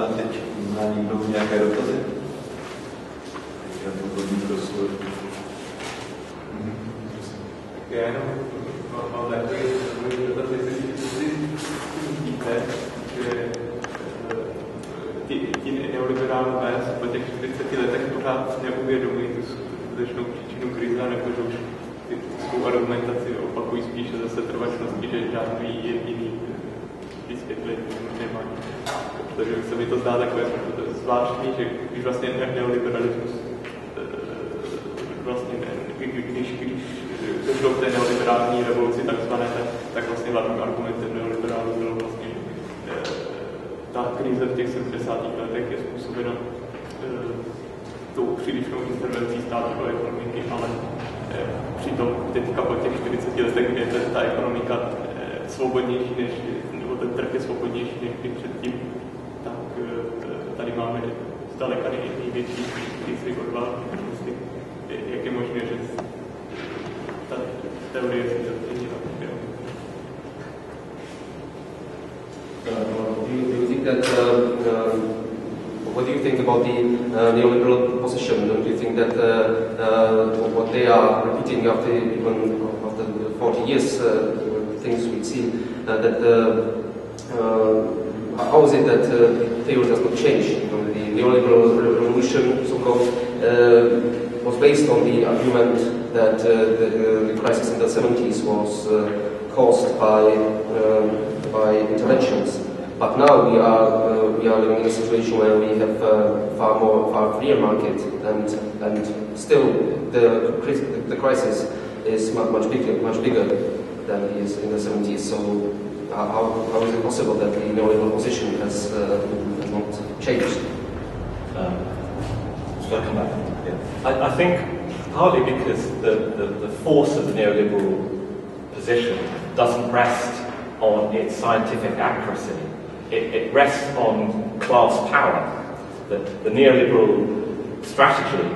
a teď má někdo nějaké dotazy? Já to prostor. Tak já jenom mám takový dotaz, jestli si vidíte, že ti neoliberálové se po těch 40 letech pořád neuvědomují tu skutečnou příčinu krize, nebo že už svou argumentaci opakují spíše zase trvačnosti, že žádný jediný vysvětlení nemají. Protože se mi to zdá takové zvláštní, že když vlastně neoliberalismus vlastně když došlo k té neoliberální revoluci takzvané, tak vlastně hlavním argumentem neoliberálů bylo vlastně ta krize v těch 70. letech je způsobena tou přílišnou intervencí státu do ekonomiky, ale přitom teďka po těch 40 letech, kdy je ta ekonomika svobodnější, nebo ten trh je svobodnější než předtím, tak tady máme zdaleka největší krizi od války. Jak je možné, že ta teorie se změnila? What do you think about the neoliberal position? Don't you think that what they are repeating after 40 years, things we see that how is it that the theory does not change? The neoliberal revolution, so-called, was based on the argument that the crisis in the 70s was caused by interventions. But now we are living in a situation where we have far freer market, and still the crisis is much bigger than it is in the 70s. So how is it possible that the neoliberal position has not changed? Should I come back? Yeah. I think partly because the force of the neoliberal position doesn't rest on its scientific accuracy. It rests on class power. The neoliberal strategy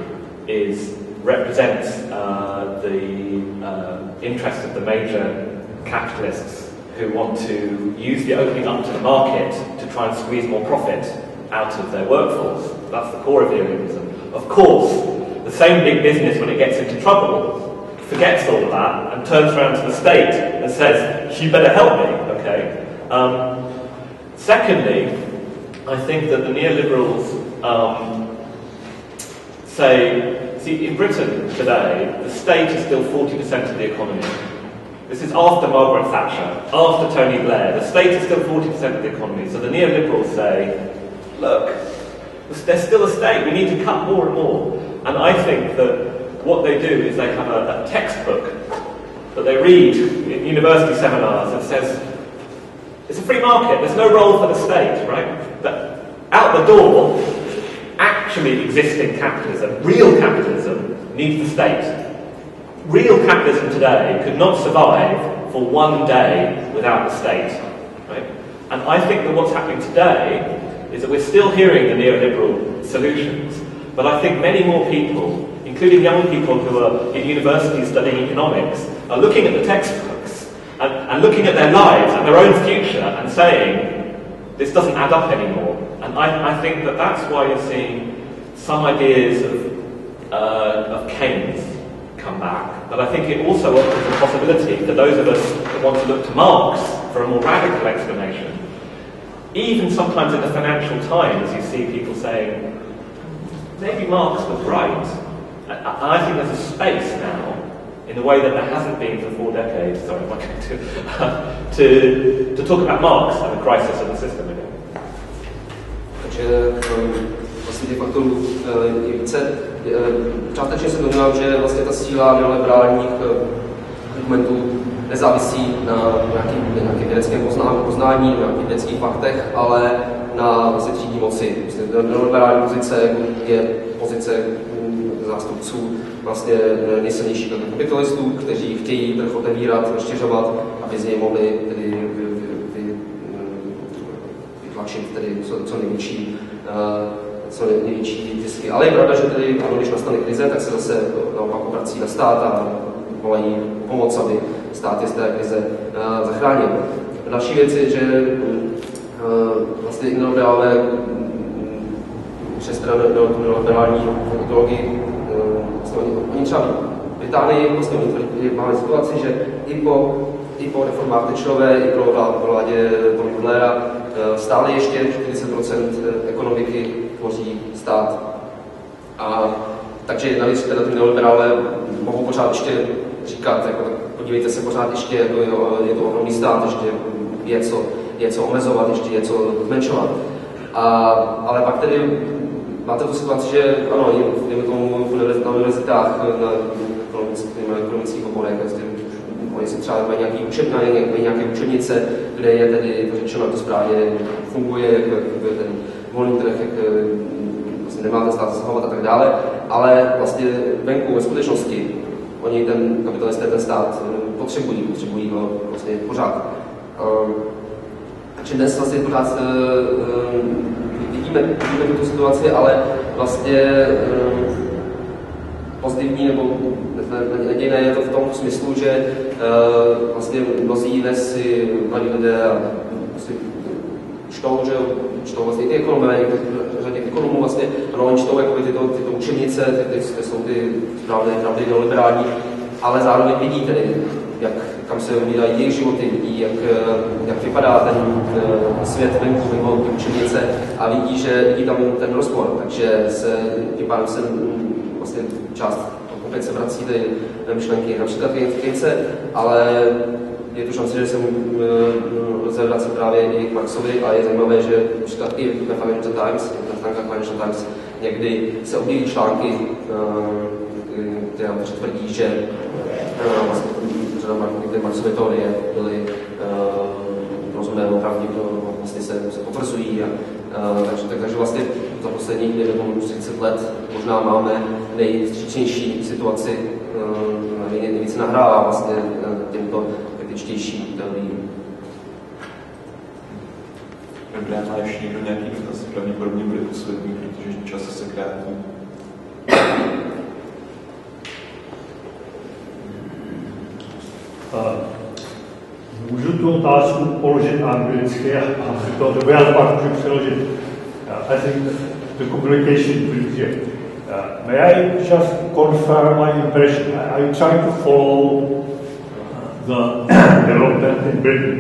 represents the interest of the major capitalists who want to use the opening up to the market to try and squeeze more profit out of their workforce. That's the core of neoliberalism. Of course, the same big business, when it gets into trouble, forgets all of that and turns around to the state and says, "You better help me." Okay. Secondly, I think that the neoliberals see, in Britain today, the state is still 40% of the economy. This is after Margaret Thatcher, after Tony Blair. The state is still 40% of the economy. So the neoliberals say, look, there's still a state, we need to cut more and more. And I think that what they do is they have a textbook that they read in university seminars that says, it's a free market, there's no role for the state, right? But out the door, actually existing capitalism, real capitalism, needs the state. Real capitalism today could not survive for one day without the state, right? And I think that what's happening today is that we're still hearing the neoliberal solutions, but I think many more people, including young people who are in universities studying economics, are looking at the textbooks and looking at their lives and their own future and saying, this doesn't add up anymore. And I think that that's why you're seeing some ideas of Keynes come back. But I think it also offers a possibility for those of us that want to look to Marx for a more radical explanation. Even sometimes in the Financial Times, you see people saying, maybe Marx was right. And I think there's a space now, in a way that there hasn't been for 4 decades, sorry, I'm not going to talk about Marx and the crisis of the system again. Takže vlastně těch faktorů je více. Částečně se domnívám, že vlastně ta síla neoliberálních argumentů nezávisí na nějakém vědeckém poznání, na nějakých vědeckých faktech, ale na vlastně třídní moci. Neoliberální pozice je pozice zástupců vlastně nejsilnějších kapitalistů, kteří chtějí trh otevírat, rozšiřovat, aby z něj mohli tedy vytlačit tedy co největší zisky. Ale je pravda, že tedy, když nastane krize, tak se zase naopak obrací na stát a volají pomoc, aby stát je z té krize zachránil. Další věc je, že vlastně neoliberálové přes tu neoliberální ideologii, oni třeba v Británii vlastně máme situaci, že i po reformách Thatcherové, i po vládě Tony Blaira stále ještě 40% ekonomiky tvoří stát. A takže navíc teda ty neoliberálové mohou pořád ještě říkat, jako, podívejte se, pořád ještě jako, je to ohromný stát, ještě je co omezovat, ještě je co zmenšovat. Ale pak tedy máte tu situaci, že ano, dejme tomu na univerzitách, na ekonomických oborech, oni si třeba mají nějaké učebnice, kde je tedy to řečeno, jak to správně funguje, jak ten volný trh, jak vlastně nemáte stát zasahovat a tak dále, ale vlastně venku ve skutečnosti oni ten kapitalisté, ten stát potřebují ho vlastně pořád. Takže dnes vlastně pořád vidíme tu situaci, ale vlastně pozitivní nebo nadějné je to v tom smyslu, že vlastně mnozí dnes si mladí lidé si čtou vlastně i ty ekonomové, řadě ekonomů vlastně, ano, oni čtou jakoby tyto učebnice, ty jsou ty správné pravdy neoliberální, ale zároveň vidí tedy, kam se umírají jejich životy, vidí, jak vypadá ten svět venku mimo ty učebnice a vidí tam ten rozpor, takže tím pádem se vlastně část opět se vrací ty myšlenky například Keynese, ale je tu šance, že se lze vracet právě i k Marxovi a je zajímavé, že například i ve Financial Times, na stránkách Financial Times, někdy se objeví články, které tvrdí, že vlastně řada Marxovy teorie byly rozumné, opravdu vlastně se potvrzují. Takže vlastně za posledních 30 let možná máme nejvstřícnější situaci, nejvíce nahrává vlastně těmto kritičtější teoriím. Dobrá, má ještě někdo nějaký dotaz? Pravděpodobně bude poslední, protože čas se krátí. Můžu tu otázku položit anglicky a to já pak můžu přeložit. I think the communication is easier. May I just confirm my impression? I try to follow the development in Britain,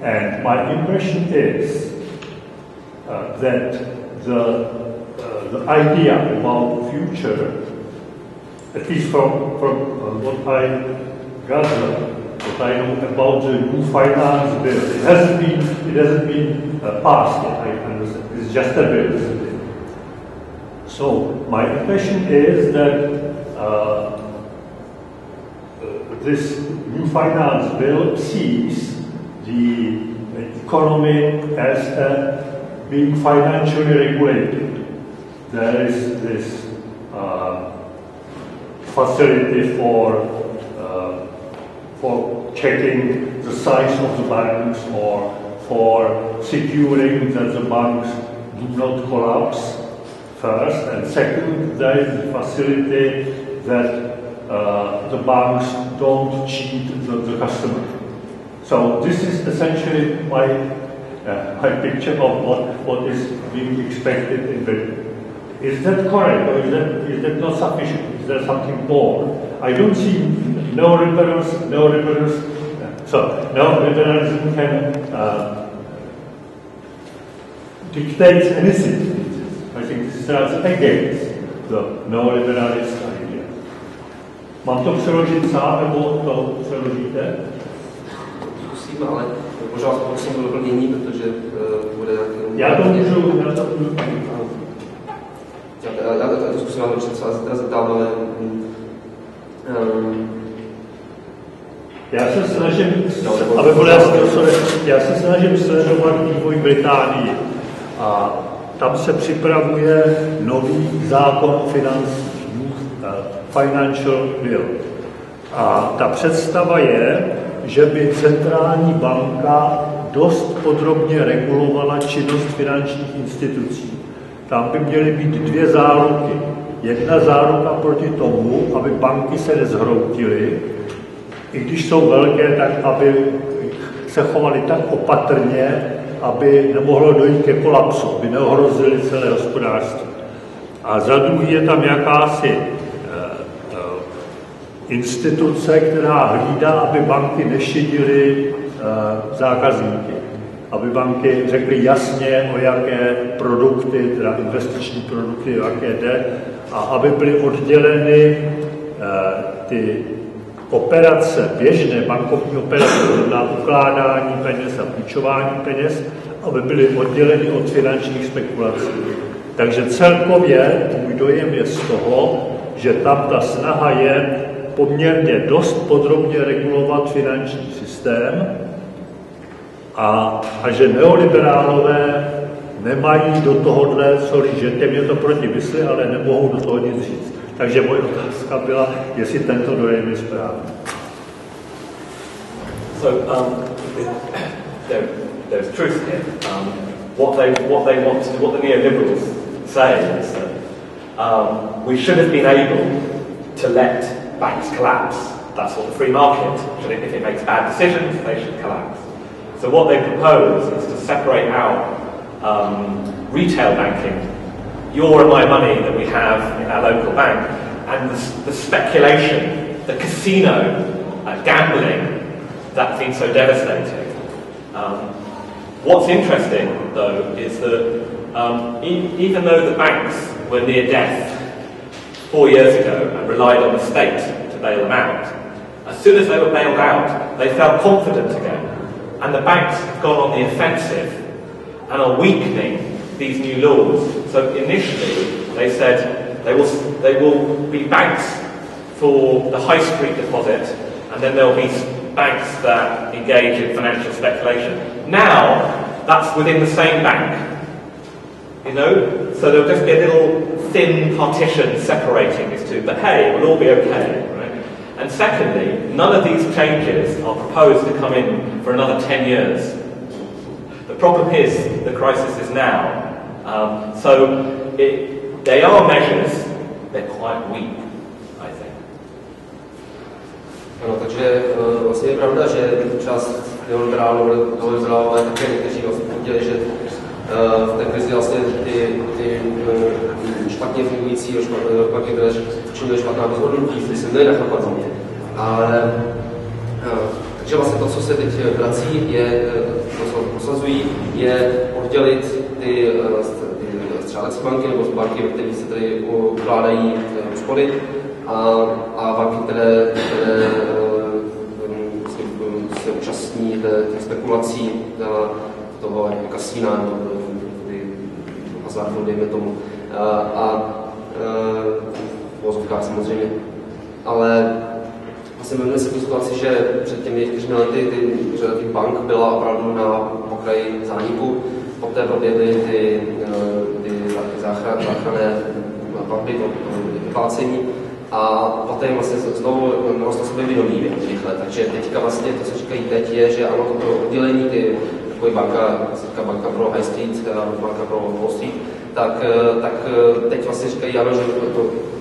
and my impression is that the idea about future, at least from what I gather, what I know about the new finance bill, it hasn't been passed yet. I understand it's just a bill, isn't it? So my impression is that this new finance bill sees the economy as being financially regulated. There is this facility for checking the size of the banks or for securing that the banks do not collapse first, and second, there is the facility that the banks don't cheat the customer. So this is essentially my picture of what is being expected in Britain. Is that correct, or is that not sufficient? Is there something more? I don't see neoliberalism can dictate anything. I think this is against the neoliberalist idea. Mám to přeložit sám, nebo to přeložíte? Zkusím, ale možná poprosím o doplnění, protože bude... Já to můžu. Já to zkusím vám dobře, co vás teda zeptám, ale... Já se snažím sledovat vývoj Británii a tam se připravuje nový zákon financí, Financial Bill. A ta představa je, že by centrální banka dost podrobně regulovala činnost finančních institucí. Tam by měly být dvě záruky. Jedna záruka proti tomu, aby banky se nezhroutily, i když jsou velké, tak aby se chovaly tak opatrně, aby nemohlo dojít ke kolapsu, aby neohrozili celé hospodářství. a za druhý je tam jakási instituce, která hlídá, aby banky nešidily zákazníky. Aby banky řekly jasně, o jaké produkty, teda investiční produkty, o jaké jde, a aby byly odděleny ty operace, běžné bankovní operace, na ukládání peněz a půjčování peněz, aby byly odděleny od finančních spekulací. Takže celkově můj dojem je z toho, že tam ta snaha je poměrně dost podrobně regulovat finanční systém a že neoliberálové nemají do tohohle co lížet. Mě to proti mysli, ale nemohou do toho nic říct. Takže moje otázka byla, jestli tento dojem je správný. So there's truth here. What the neoliberals say is that we should have been able to let banks collapse. That's what the free market should. If it makes bad decisions, they should collapse. So what they propose is to separate out retail banking, your and my money that we have in our local bank, and the speculation, the casino, gambling, that's been so devastating. What's interesting, though, is that even though the banks were near death 4 years ago and relied on the state to bail them out, as soon as they were bailed out, they felt confident again. And the banks have gone on the offensive and are weakening these new laws. So initially, they said they will be banks for the high street deposit, and then there will be banks that engage in financial speculation. Now, that's within the same bank, you know? So there'll just be a little thin partition separating these two, but hey, it will all be okay, right? And secondly, none of these changes are proposed to come in for another 10 years. The problem is, the crisis is now. They are measures, they're quite weak, I think. Ano, takže vlastně je pravda, že část neoliberálové také někteří vlastně podělili, že v té krizi vlastně ty špatně fungující, špatně činili špatná rozhodnutí, ty se nedají nachlapat. Ale takže vlastně to, co se teď vrací, je, to, co prosazují, je oddělit ty střelecí banky nebo banky, ve kterých se tady ukládají úspory a banky, které se účastní těch spekulací toho kasína, hazardu, dejme tomu, a v vozovkách samozřejmě. Ale vlastně jmenuje se tu situaci, že před těmi 4 lety řada těch bank byla opravdu na pokraji zániku, poté proběhly ty záchranné platby, vyplácení a poté vlastně znovu narostlo sebevědomí rychle. Takže teďka vlastně to, co říkají teď, je, že ano, toto oddělení, takový banka pro High Street, banka pro Wall Street, tak teď vlastně říkají, ano, že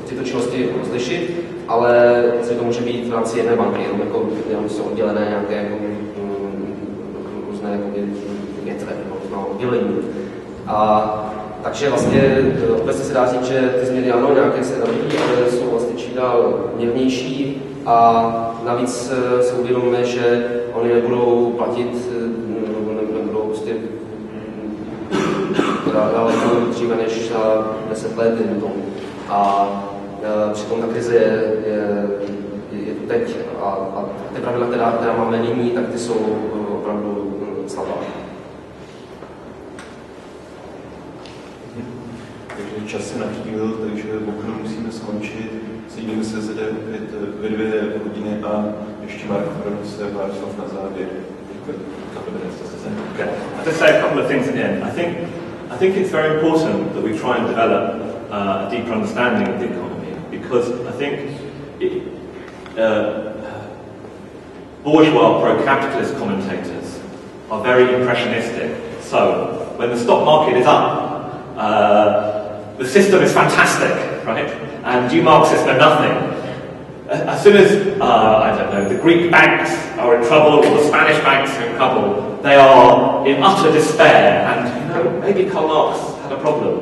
tyto činnosti rozlišit, ale to může být v rámci jedné banky, jenom jsou oddělené nějaké jako, různé větve nebo oddělení. Takže vlastně obecně se dá říct, že ty změny ano, nějaké se navíjí, ale jsou vlastně čím dál mírnější a navíc si uvědomíme, že oni nebudou platit, nebudou prostě daleko dříve než za 10 let. A přitom ta krize je tu teď a ty pravidla, která máme nyní, tak ty jsou opravdu slabá. Takže čas se nachýlil, takže bohužel musíme skončit. Sejdeme se zde opět ve 2 hodiny a ještě Mark se pár slov na závěr. Okay. I'll just say a couple of things again. I think it's very important that we try and develop a deeper understanding of the economy, because I think bourgeois pro-capitalist commentators are very impressionistic. So, when the stock market is up, the system is fantastic, right? And you Marxists know nothing. As soon as, I don't know, the Greek banks are in trouble or the Spanish banks are in trouble, they are in utter despair. And, maybe Karl Marx had a problem,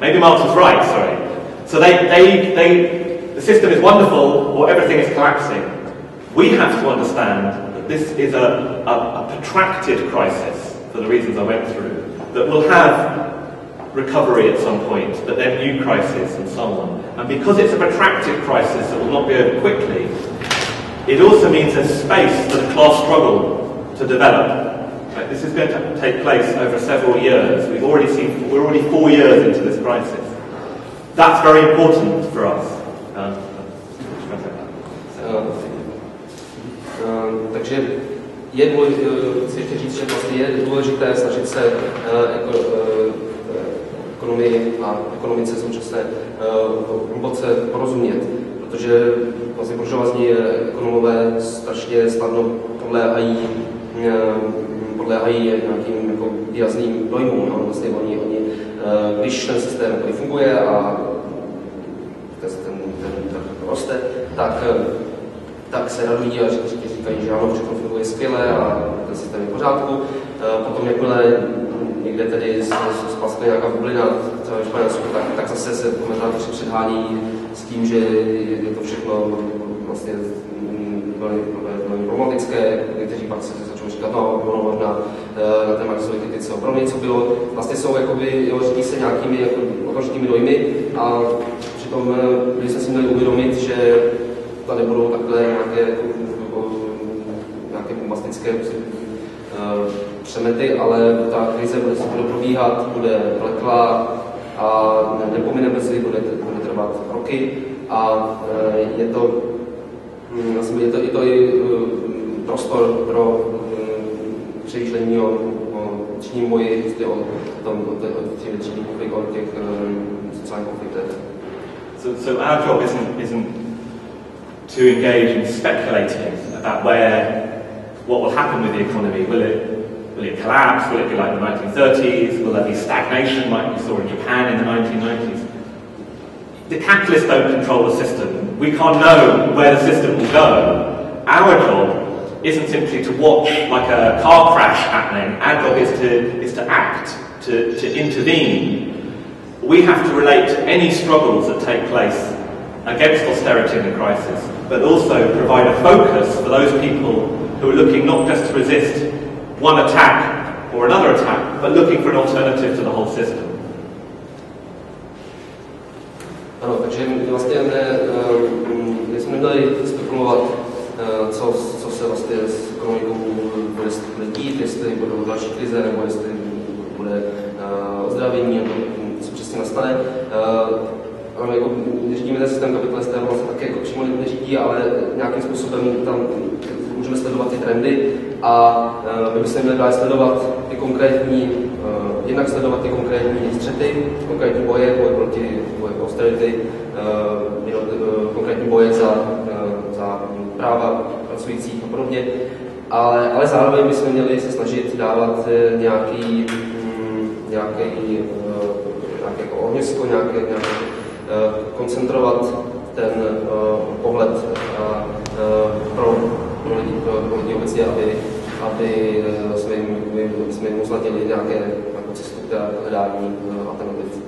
Maybe Marx was right, sorry. So the system is wonderful or everything is collapsing. We have to understand that this is a protracted crisis, for the reasons I went through, that will have recovery at some point, but then new crisis and so on. And because it's a protracted crisis that will not be over quickly, it also means there's space for the class struggle to develop. Right? This is going to take place over several years. We're already 4 years into this crisis. That's very important for us. Takže chci ještě říct, že vlastně je důležité snažit se ekonomii a ekonomice současné hluboce porozumět, protože vlastně buržoazní ekonomové strašně snadno podléhají nějakým jako výrazným dojmům. No? Vlastně oni, když ten systém funguje a ten roste, tak se radují a říkají, že ano, všechno funguje skvěle a ten systém je v pořádku. Potom jakmile někde tedy splaskne nějaká bublina, třeba ve Španělsku, tak zase se komentátoři předhání s tím, že je to všechno vlastně velmi problematické. Někteří pak se začnou říkat, no, ono možná na té Marxově kritice opravdu něco bylo. Vlastně jsou jakoby, řídí se nějakými jako okamžitými dojmy a přitom by se si měli uvědomit, že to nebudou takhle nějaké bombastické přemety, ale ta krize bude probíhat, bude vleklá a nepomine brzy, bude trvat roky a je to i prostor pro přemýšlení o třídním boji, o těch sociálních konfliktech. So our job isn't to engage in speculating about what will happen with the economy. Will it collapse? Will it be like the 1930s? Will there be stagnation like we saw in Japan in the 1990s? The capitalists don't control the system. We can't know where the system will go. Our job isn't simply to watch like a car crash happening. Our job is to act, to intervene. We have to relate to any struggles that take place against austerity and the crisis, but also provide a focus for those people who are looking not just to resist one attack or another attack, but looking for an alternative to the whole system. Ano, takže vlastně jsme neměli spekulovat, co se vlastně s ekonomikou bude dít, jestli budou další krize, nebo jestli bude ozdravění, nebo co přesně nastane. Jako, řídíme ten systém kapitalisté, vlastně taky jako přímo neřídí, ale nějakým způsobem tam můžeme sledovat ty trendy a my bychom měli dál sledovat ty konkrétní, jednak sledovat ty konkrétní střety, konkrétní boje proti austerity, konkrétní boje za práva pracujících a podobně, ale zároveň bychom měli se snažit dávat nějaký jako ohnisko, nějaké koncentrovat ten pohled pro lidi obecně, aby jsme jim usnadnili nějaké cestu k hledání alternativ.